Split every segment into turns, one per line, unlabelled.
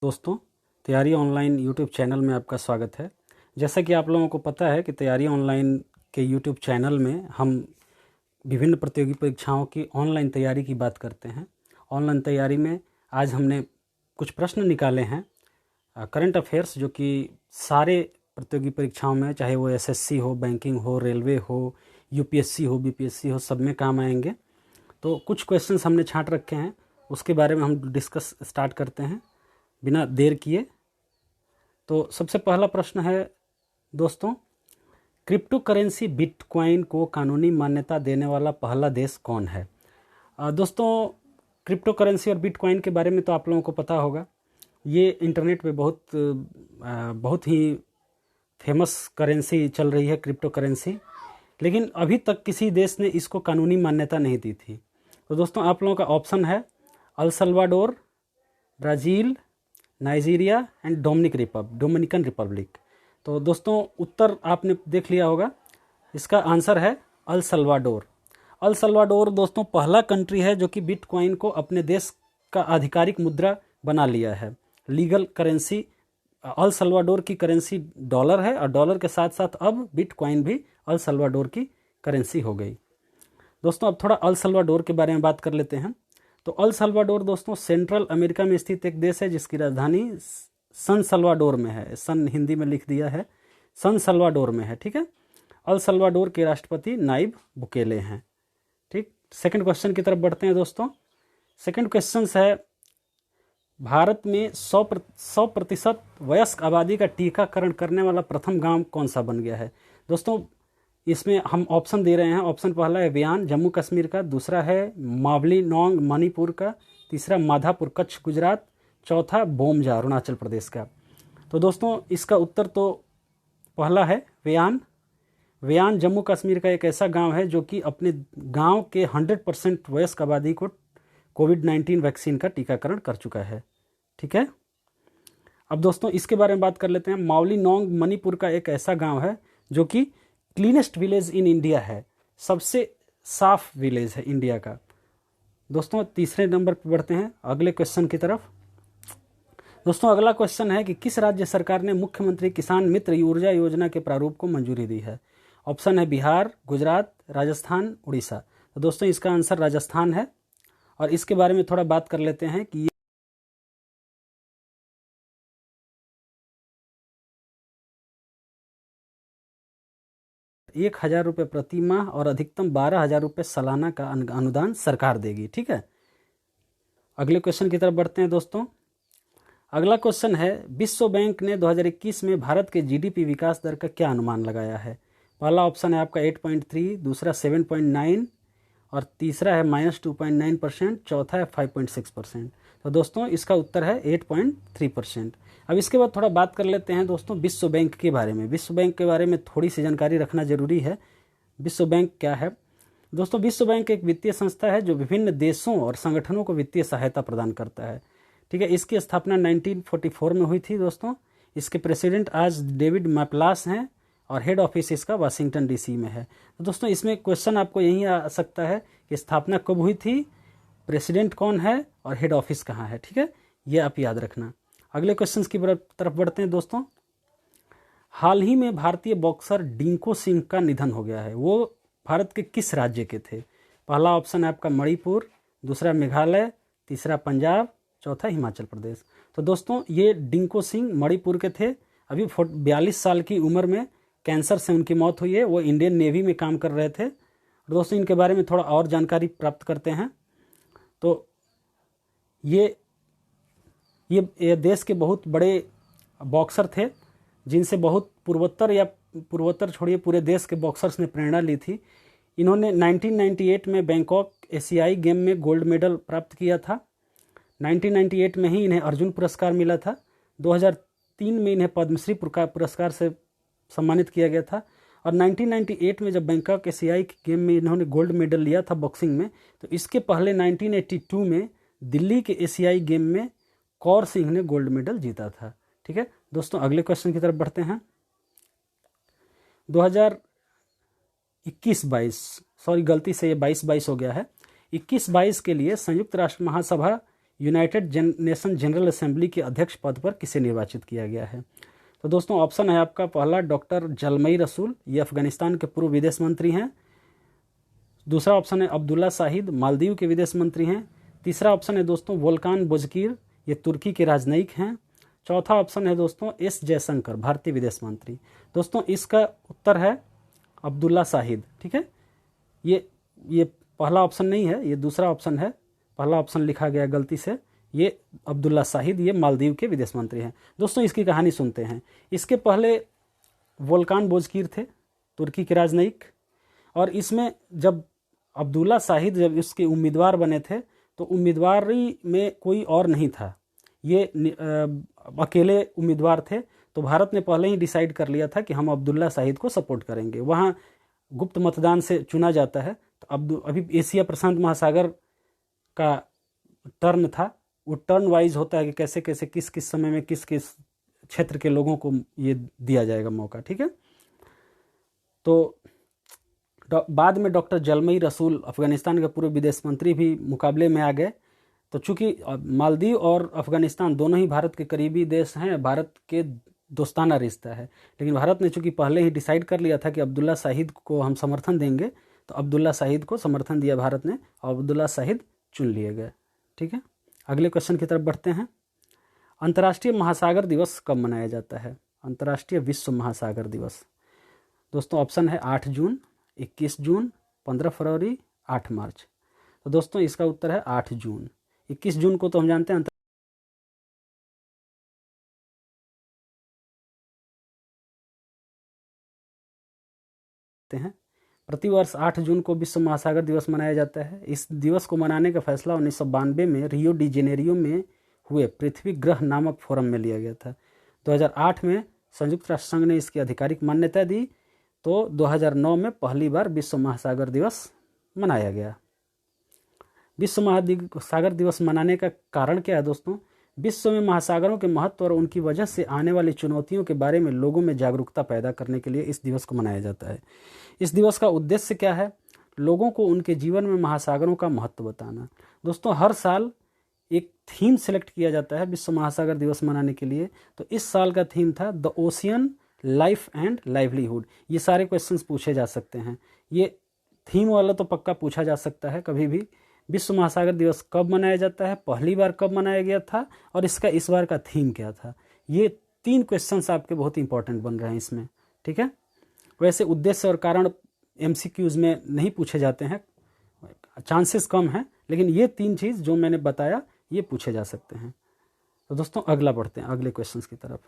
दोस्तों, तैयारी online YouTube channel में आपका स्वागत है। जैसा कि आप लोगों को पता है कि तैयारी ऑनलाइन के यूट्यूब चैनल में हम विभिन्न प्रतियोगी परीक्षाओं की ऑनलाइन तैयारी की बात करते हैं। ऑनलाइन तैयारी में आज हमने कुछ प्रश्न निकाले हैं करंट अफेयर्स, जो कि सारे प्रतियोगी परीक्षाओं में, चाहे वो एसएससी हो, बैंकिंग हो, रेलवे हो, यूपीएससी हो, बीपीएससी हो, सब में काम आएंगे। तो कुछ क्वेश्चंस हमने छांट रखे हैं, उसके बारे में हम डिस्कस स्टार्ट करते हैं बिना देर किए। तो सबसे पहला प्रश्न है दोस्तों, क्रिप्टो करेंसी बिटकॉइन को कानूनी मान्यता देने वाला पहला देश कौन है? दोस्तों, क्रिप्टो करेंसी और बिटकॉइन के बारे में तो आप लोगों को पता होगा। ये इंटरनेट पे बहुत ही फेमस करेंसी चल रही है, क्रिप्टो करेंसी। लेकिन अभी तक किसी देश ने इसको कानूनी मान्यता नहीं दी थी। तो दोस्तों, आप लोगों का ऑप्शन है El Salvador, Brazil, Nigeria and Dominican Republic. तो दोस्तों, उत्तर आपने देख लिया होगा। इसका आंसर है अल सल्वाडोर। अल सल्वाडोर दोस्तों पहला कंट्री है जो कि बिटकॉइन को अपने देश का आधिकारिक मुद्रा बना लिया है। लीगल करेंसी अल सल्वाडोर की करेंसी डॉलर है, और डॉलर के साथ साथ अब बिटकॉइन भी अल सल्वाडोर की करेंसी हो गई। दोस्तों, अब थोड़ा अल सल्वाडोर के बारे में बात कर लेते हैं। तो अल सल्वाडोर दोस्तों सेंट्रल अमेरिका में स्थित एक देश है जिसकी राजधानी सन सल्वाडोर में है। सन हिंदी में लिख दिया है, सन सल्वाडोर में है, ठीक है। अल सल्वाडोर के राष्ट्रपति नाइब बुकेले हैं, ठीक। सेकंड क्वेश्चन की तरफ बढ़ते हैं दोस्तों। सेकंड क्वेश्चन है, भारत में 100% वयस्क आबादी का टीकाकरण करने वाला प्रथम गांव कौन सा बन गया है? दोस्तों, इसमें हम ऑप्शन दे रहे हैं। ऑप्शन पहला है व्यान जम्मू कश्मीर का, दूसरा है मावलीनोंग मणिपुर का, तीसरा माधापुर कच्छ गुजरात, चौथा बोमजा अरुणाचल प्रदेश का। तो दोस्तों, इसका उत्तर तो पहला है व्यान। व्यान जम्मू कश्मीर का एक ऐसा गांव है जो कि अपने गांव के 100% वयस्क आबादी को कोविड-19 वैक्सीन का टीकाकरण कर चुका है, ठीक है। अब दोस्तों, इसके बारे में बात कर लेते हैं। मावलीनोंग मणिपुर का एक ऐसा गांव है जो कि क्लीनेस्ट विलेज इन इंडिया है, सबसे साफ विलेज है इंडिया का। दोस्तों, तीसरे नंबर पर बढ़ते हैं अगले क्वेश्चन की तरफ। दोस्तों, अगला क्वेश्चन है कि किस राज्य सरकार ने मुख्यमंत्री किसान मित्र ऊर्जा योजना के प्रारूप को मंजूरी दी है? ऑप्शन है बिहार, गुजरात, राजस्थान, उड़ीसा। तो दोस्तों, इसका आंसर राजस्थान है। और इसके बारे में थोड़ा बात कर लेते हैं कि 1,000 रुपये प्रति माह और अधिकतम 12,000 रुपये सालाना का अनुदान सरकार देगी, ठीक है। अगले क्वेश्चन की तरफ बढ़ते हैं दोस्तों। अगला क्वेश्चन है, विश्व बैंक ने 2021 में भारत के जीडीपी विकास दर का क्या अनुमान लगाया है? पहला ऑप्शन है आपका 8.3, दूसरा 7.9 और तीसरा है -2.9%, चौथा है 5.6%। तो दोस्तों, इसका उत्तर है 8.3%। अब इसके बाद थोड़ा बात कर लेते हैं दोस्तों विश्व बैंक के बारे में। विश्व बैंक के बारे में थोड़ी सी जानकारी रखना जरूरी है। विश्व बैंक क्या है? दोस्तों, विश्व बैंक एक वित्तीय संस्था है जो विभिन्न देशों और संगठनों को वित्तीय सहायता प्रदान करता है, ठीक है। इसकी स्थापना 1944 में हुई थी दोस्तों। इसके प्रेसिडेंट आज डेविड मैप्लास हैं और हेड ऑफिस इसका वाशिंगटन डीसी में है। तो दोस्तों, इसमें क्वेश्चन आपको यही आ सकता है कि स्थापना कब हुई थी, प्रेसिडेंट कौन है और हेड ऑफिस कहाँ है, ठीक है। ये आप याद रखना। अगले क्वेश्चन की तरफ बढ़ते हैं दोस्तों। हाल ही में भारतीय बॉक्सर डिंको सिंह का निधन हो गया है। वो भारत के किस राज्य के थे? पहला ऑप्शन है आपका मणिपुर, दूसरा मेघालय, तीसरा पंजाब, चौथा हिमाचल प्रदेश। तो दोस्तों, ये डिंको सिंह मणिपुर के थे। अभी 42 साल की उम्र में कैंसर से उनकी मौत हुई है। वो इंडियन नेवी में काम कर रहे थे। दोस्तों, इनके बारे में थोड़ा और जानकारी प्राप्त करते हैं। तो ये देश के बहुत बड़े बॉक्सर थे जिनसे बहुत पूर्वोत्तर छोड़िए पूरे देश के बॉक्सर्स ने प्रेरणा ली थी। इन्होंने 1998 में बैंकॉक एशियाई गेम में गोल्ड मेडल प्राप्त किया था। 1998 में ही इन्हें अर्जुन पुरस्कार मिला था। 2003 में इन्हें पद्मश्री पुरस्कार से सम्मानित किया गया था। और 1998 में जब बैंकॉक एशियाई गेम में इन्होंने गोल्ड मेडल लिया था बॉक्सिंग में, तो इसके पहले 1982 में दिल्ली के एशियाई गेम में कौर सिंह ने गोल्ड मेडल जीता था, ठीक है। दोस्तों, अगले क्वेश्चन की तरफ बढ़ते हैं। 2021-22 सॉरी, गलती से ये 22-22 हो गया है। 21-22 के लिए संयुक्त राष्ट्र महासभा यूनाइटेड नेशन जनरल असेंबली के अध्यक्ष पद पर किसे निर्वाचित किया गया है? तो दोस्तों ऑप्शन है आपका पहला डॉक्टर जलमई रसूल, ये अफगानिस्तान के पूर्व विदेश मंत्री हैं। दूसरा ऑप्शन है अब्दुल्ला शाहिद, मालदीव के विदेश मंत्री हैं। तीसरा ऑप्शन है दोस्तों वोल्कान बोजकीर, ये तुर्की के राजनयिक हैं। चौथा ऑप्शन है दोस्तों एस जयशंकर, भारतीय विदेश मंत्री। दोस्तों इसका उत्तर है अब्दुल्ला शाहिद। ठीक है, ये पहला ऑप्शन नहीं है, ये दूसरा ऑप्शन है, पहला ऑप्शन लिखा गया गलती से। ये अब्दुल्ला शाहिद, ये मालदीव के विदेश मंत्री हैं। दोस्तों इसकी कहानी सुनते हैं। इसके पहले वोल्कान बोजकीर थे, तुर्की के राजनयिक, और इसमें जब अब्दुल्ला शाहिद जब इसके उम्मीदवार बने थे तो उम्मीदवारी में कोई और नहीं था, ये अकेले उम्मीदवार थे। तो भारत ने पहले ही डिसाइड कर लिया था कि हम अब्दुल्ला शाहिद को सपोर्ट करेंगे। वहाँ गुप्त मतदान से चुना जाता है। तो अभी एशिया प्रशांत महासागर का टर्न था, वो टर्न वाइज होता है कि कैसे कैसे किस किस समय में किस किस क्षेत्र के लोगों को ये दिया जाएगा मौका। ठीक है, तो बाद में डॉक्टर जलमई रसूल, अफगानिस्तान के पूर्व विदेश मंत्री, भी मुकाबले में आ गए। तो चूंकि मालदीव और अफगानिस्तान दोनों ही भारत के करीबी देश हैं, भारत के दोस्ताना रिश्ता है, लेकिन भारत ने चूंकि पहले ही डिसाइड कर लिया था कि अब्दुल्ला शाहिद को हम समर्थन देंगे, तो अब्दुल्ला शाहिद को समर्थन दिया भारत ने और अब्दुल्ला शाहिद चुन लिए गए। ठीक है, अगले क्वेश्चन की तरफ बढ़ते हैं। अंतर्राष्ट्रीय महासागर दिवस कब मनाया जाता है? अंतर्राष्ट्रीय विश्व महासागर दिवस दोस्तों ऑप्शन है 8 जून, 21 जून, 15 फरवरी, 8 मार्च। तो दोस्तों इसका उत्तर है 8 जून। 21 जून को तो हम जानते हैं प्रतिवर्ष 8 जून को विश्व महासागर दिवस मनाया जाता है। इस दिवस को मनाने का फैसला 1992 में रियो डी जेनेरियो में हुए पृथ्वी ग्रह नामक फोरम में लिया गया था। 2008 में संयुक्त राष्ट्र संघ ने इसकी आधिकारिक मान्यता दी, तो 2009 में पहली बार विश्व महासागर दिवस मनाया गया। विश्व महासागर दिवस मनाने का कारण क्या है दोस्तों? विश्व में महासागरों के महत्व और उनकी वजह से आने वाली चुनौतियों के बारे में लोगों में जागरूकता पैदा करने के लिए इस दिवस को मनाया जाता है। इस दिवस का उद्देश्य क्या है? लोगों को उनके जीवन में महासागरों का महत्व बताना। दोस्तों हर साल एक थीम सेलेक्ट किया जाता है विश्व महासागर दिवस मनाने के लिए। तो इस साल का थीम था the ocean life and livelihood. ये सारे क्वेश्चंस पूछे जा सकते हैं, ये थीम वाला तो पक्का पूछा जा सकता है कभी भी। विश्व महासागर दिवस कब मनाया जाता है, पहली बार कब मनाया गया था, और इसका इस बार का थीम क्या था? ये 3 क्वेश्चंस आपके बहुत इंपॉर्टेंट बन रहे हैं इसमें। ठीक है, वैसे उद्देश्य और कारण MCQs में नहीं पूछे जाते हैं, चांसेस कम हैं, लेकिन ये 3 चीज़ जो मैंने बताया ये पूछे जा सकते हैं। तो दोस्तों अगला बढ़ते हैं, अगले क्वेश्चंस की तरफ।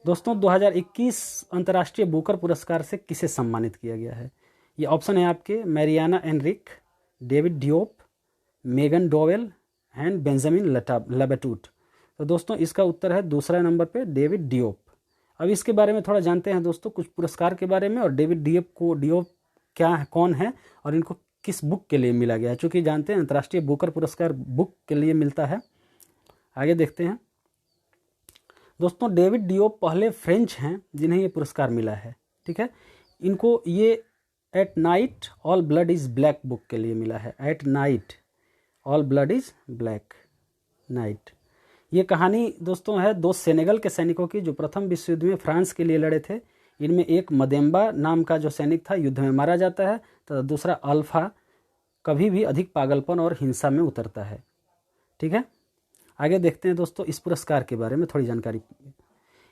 दोस्तों 2021 अंतर्राष्ट्रीय बुकर पुरस्कार से किसे सम्मानित किया गया है? ये ऑप्शन है आपके Mariana Enriquez, David Diop, Megan Dowell and Benjamin Labatut. तो दोस्तों इसका उत्तर है दूसरा नंबर पे डेविड डियोप। अब इसके बारे में थोड़ा जानते हैं दोस्तों, कुछ पुरस्कार के बारे में, और डेविड डियोप क्या है, कौन है, और इनको किस बुक के लिए मिला गया है। चूँकि जानते हैं अंतर्राष्ट्रीय बुकर पुरस्कार बुक के लिए मिलता है। आगे देखते हैं दोस्तों, डेविड डियोप पहले फ्रेंच हैं जिन्हें ये पुरस्कार मिला है। ठीक है, इनको ये at night all blood is black book के लिए मिला है। At night all blood is black night. ये कहानी दोस्तों है 2 सेनेगल के सैनिकों की जो प्रथम विश्व युद्ध में फ्रांस के लिए लड़े थे। इनमें एक मदेम्बा नाम का जो सैनिक था युद्ध में मारा जाता है, तो दूसरा अल्फा कभी भी अधिक पागलपन और हिंसा में उतरता है। ठीक है, आगे देखते हैं दोस्तों इस पुरस्कार के बारे में थोड़ी जानकारी।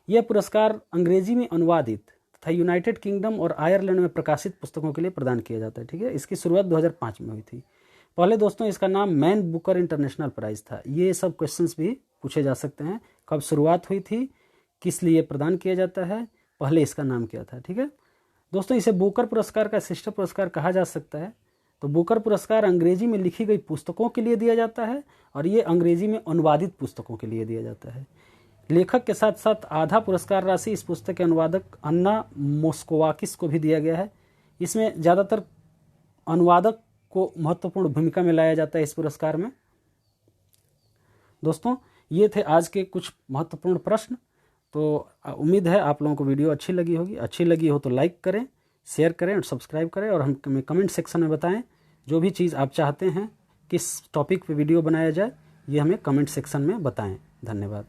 यह पुरस्कार अंग्रेजी में अनुवादित तथा यूनाइटेड किंगडम और आयरलैंड में प्रकाशित पुस्तकों के लिए प्रदान किया जाता है। ठीक है, इसकी शुरुआत 2005 में हुई थी। पहले दोस्तों इसका नाम मैन बुकर इंटरनेशनल प्राइज़ था। ये सब क्वेश्चंस भी पूछे जा सकते हैं, कब शुरुआत हुई थी, किस लिए प्रदान किया जाता है, पहले इसका नाम क्या था। ठीक है दोस्तों, इसे बुकर पुरस्कार का सिस्टर पुरस्कार कहा जा सकता है। तो बुकर पुरस्कार अंग्रेजी में लिखी गई पुस्तकों के लिए दिया जाता है, और ये अंग्रेजी में अनुवादित पुस्तकों के लिए दिया जाता है। लेखक के साथ साथ आधा पुरस्कार राशि इस पुस्तक के अनुवादक अन्ना मोस्कोवाकिस को भी दिया गया है। इसमें ज़्यादातर अनुवादक को महत्वपूर्ण भूमिका में लाया जाता है इस पुरस्कार में। दोस्तों ये थे आज के कुछ महत्वपूर्ण प्रश्न। तो उम्मीद है आप लोगों को वीडियो अच्छी लगी होगी। अच्छी लगी हो तो लाइक करें, शेयर करें और सब्सक्राइब करें, और हमें कमेंट सेक्शन में बताएं जो भी चीज़ आप चाहते हैं किस टॉपिक पे वीडियो बनाया जाए, ये हमें कमेंट सेक्शन में बताएं। धन्यवाद।